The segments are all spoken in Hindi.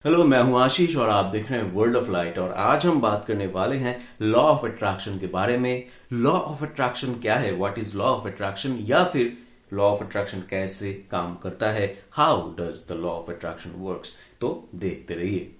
हेलो, मैं हूं आशीष और आप देख रहे हैं वर्ल्ड ऑफ लाइट। और आज हम बात करने वाले हैं लॉ ऑफ अट्रैक्शन के बारे में। लॉ ऑफ अट्रैक्शन क्या है, what is law of attraction, या फिर लॉ ऑफ अट्रैक्शन कैसे काम करता है, how does the law of attraction works. तो देखते रहिए।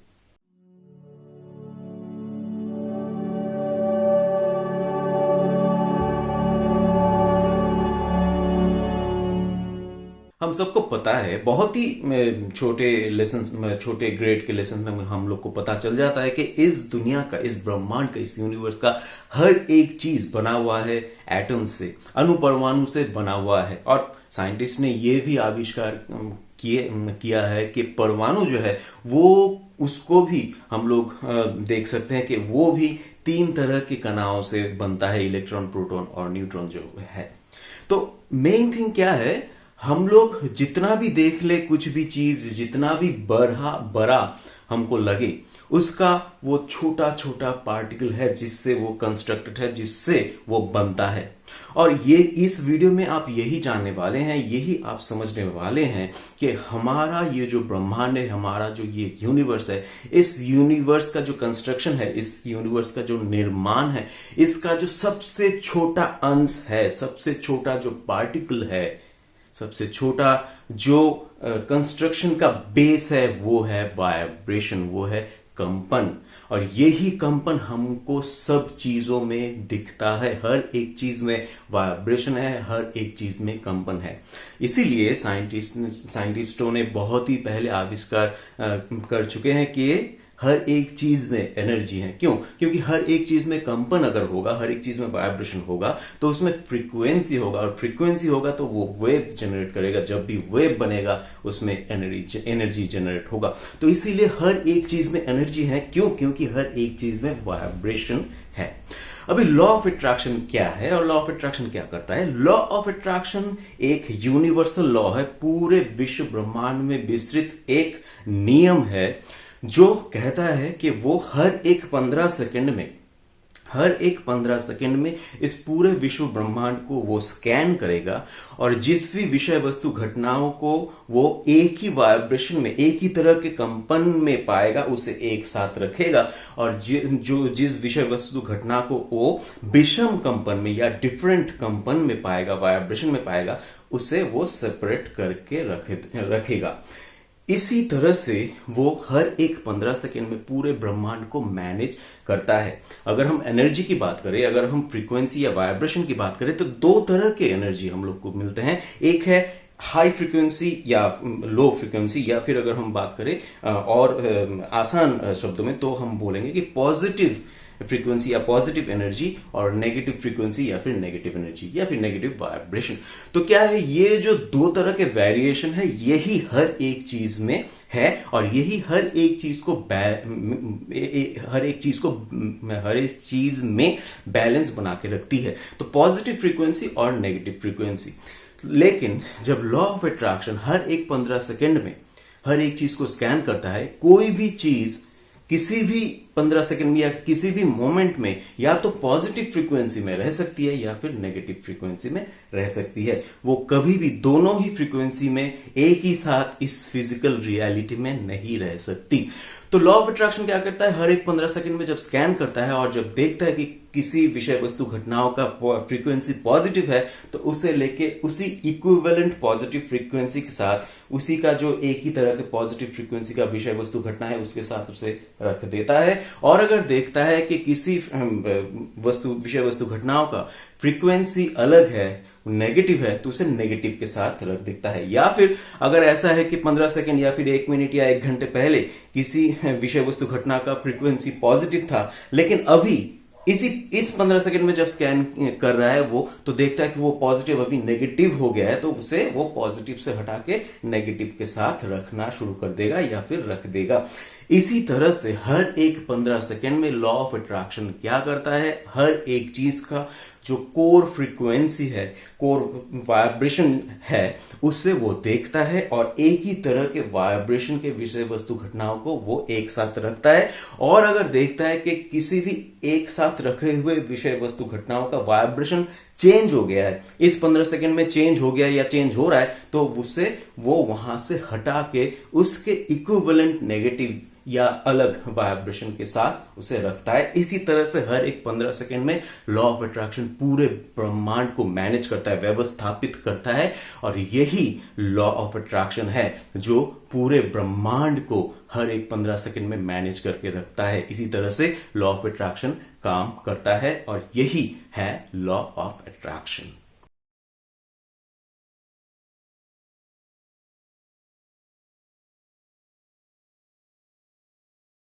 हम सबको पता है, बहुत ही छोटे लेसन, छोटे ग्रेड के लेसन में हम लोग को पता चल जाता है कि इस दुनिया का, इस ब्रह्मांड का, इस यूनिवर्स का हर एक चीज बना हुआ है एटम से, अणुपरमाणु से बना हुआ है। और साइंटिस्ट ने यह भी आविष्कार किया है कि परमाणु जो है वो, उसको भी हम लोग देख सकते हैं कि वो भी 3 तरह के कणाओं से बनता है, इलेक्ट्रॉन, प्रोटॉन और न्यूट्रॉन जो है। तो मेन थिंग क्या है, हम लोग जितना भी देख ले, कुछ भी चीज जितना भी बड़ा हमको लगे, उसका वो छोटा छोटा पार्टिकल है जिससे वो कंस्ट्रक्टेड है, जिससे वो बनता है। और ये इस वीडियो में आप यही जानने वाले हैं, यही आप समझने वाले हैं कि हमारा ये जो ब्रह्मांड है, हमारा जो ये यूनिवर्स है, इस यूनिवर्स का जो कंस्ट्रक्शन है, इस यूनिवर्स का जो निर्माण है, इसका जो सबसे छोटा अंश है, सबसे छोटा जो पार्टिकल है, सबसे छोटा जो कंस्ट्रक्शन का बेस है, वो है वाइब्रेशन, वो है कंपन। और यही कंपन हमको सब चीजों में दिखता है, हर एक चीज में वाइब्रेशन है, हर एक चीज में कंपन है। इसीलिए साइंटिस्टों ने बहुत ही पहले आविष्कार कर चुके हैं कि हर एक चीज में एनर्जी है। क्यों? क्योंकि हर एक चीज में कंपन अगर होगा, हर एक चीज में वाइब्रेशन होगा, तो उसमें फ्रीक्वेंसी होगा, और फ्रीक्वेंसी होगा तो वो वेव जनरेट करेगा। जब भी वेव बनेगा उसमें एनर्जी जनरेट होगा। तो इसीलिए हर एक चीज में एनर्जी है। क्यों? क्योंकि हर एक चीज में वाइब्रेशन है। अभी लॉ ऑफ अट्रैक्शन क्या है और लॉ ऑफ अट्रैक्शन क्या करता है? लॉ ऑफ अट्रैक्शन एक यूनिवर्सल लॉ है, पूरे विश्व ब्रह्मांड में विस्तृत एक नियम है जो कहता है कि वो हर एक 15 सेकंड में इस पूरे विश्व ब्रह्मांड को वो स्कैन करेगा, और जिस भी विषय वस्तु घटनाओं को वो एक ही वाइब्रेशन में, एक ही तरह के कंपन में पाएगा, उसे एक साथ रखेगा। और जिस विषय वस्तु घटना को वो विषम कंपन में या डिफरेंट कंपन में पाएगा, वाइब्रेशन में पाएगा, उसे वो सेपरेट करके रखेगा। इसी तरह से वो हर एक 15 सेकेंड में पूरे ब्रह्मांड को मैनेज करता है। अगर हम एनर्जी की बात करें, अगर हम फ्रीक्वेंसी या वाइब्रेशन की बात करें, तो 2 तरह के एनर्जी हम लोग को मिलते हैं। एक है हाई फ्रीक्वेंसी या लो फ्रीक्वेंसी, या फिर अगर हम बात करें और आसान शब्दों में, तो हम बोलेंगे कि पॉजिटिव फ्रीक्वेंसी या पॉजिटिव एनर्जी, और नेगेटिव फ्रीक्वेंसी या फिर नेगेटिव एनर्जी या फिर नेगेटिव वाइब्रेशन। तो क्या है, ये जो 2 तरह के वेरिएशन है, यही हर एक चीज में है, और यही हर एक चीज में बैलेंस बना के रखती है। तो पॉजिटिव फ्रीक्वेंसी और नेगेटिव फ्रीक्वेंसी। लेकिन जब लॉ ऑफ अट्रैक्शन हर एक 15 सेकेंड में हर एक चीज को स्कैन करता है, कोई भी चीज किसी भी 15 सेकंड में या किसी भी मोमेंट में या तो पॉजिटिव फ्रीक्वेंसी में रह सकती है या फिर नेगेटिव फ्रीक्वेंसी में रह सकती है। वो कभी भी दोनों ही फ्रीक्वेंसी में एक ही साथ इस फिजिकल रियलिटी में नहीं रह सकती। तो लॉ ऑफ अट्रैक्शन क्या करता है, हर एक 15 सेकंड में जब स्कैन करता है और जब देखता है कि किसी विषय वस्तु घटनाओं का फ्रीक्वेंसी पॉजिटिव है, तो उसे लेके उसी इक्विवेलेंट पॉजिटिव फ्रीक्वेंसी के साथ, उसी का जो एक ही तरह के पॉजिटिव फ्रीक्वेंसी का विषय वस्तु घटना है, उसके साथ उसे रख देता है। और अगर देखता है कि किसी विषय वस्तु घटनाओं का फ्रीक्वेंसी अलग है, नेगेटिव है, तो उसे नेगेटिव के साथ रख देता है। या फिर अगर ऐसा है कि 15 सेकंड या फिर 1 मिनट या 1 घंटे पहले किसी विषय वस्तु घटना का फ्रीक्वेंसी पॉजिटिव था, लेकिन अभी इस 15 सेकंड में जब स्कैन कर रहा है वो, तो देखता है कि वो पॉजिटिव अभी नेगेटिव हो गया है, तो उसे वो पॉजिटिव से हटा के नेगेटिव के साथ रखना शुरू कर देगा या फिर रख देगा। इसी तरह से हर एक 15 सेकंड में लॉ ऑफ अट्रैक्शन क्या करता है, हर एक चीज का जो कोर फ्रीक्वेंसी है, कोर वाइब्रेशन है, उससे वो देखता है और एक ही तरह के वाइब्रेशन के विषय वस्तु घटनाओं को वो एक साथ रखता है। और अगर देखता है कि किसी भी एक साथ रखे हुए विषय वस्तु घटनाओं का वाइब्रेशन चेंज हो गया है, इस 15 सेकंड में चेंज हो गया या चेंज हो रहा है, तो उससे वो वहां से हटा के उसके इक्विवेलेंट नेगेटिव या अलग वाइब्रेशन के साथ उसे रखता है। इसी तरह से हर एक 15 सेकंड में लॉ ऑफ अट्रैक्शन पूरे ब्रह्मांड को मैनेज करता है, व्यवस्थापित करता है, और यही लॉ ऑफ अट्रैक्शन है जो पूरे ब्रह्मांड को हर एक 15 सेकंड में मैनेज करके रखता है। इसी तरह से लॉ ऑफ अट्रैक्शन काम करता है और यही है लॉ ऑफ अट्रैक्शन।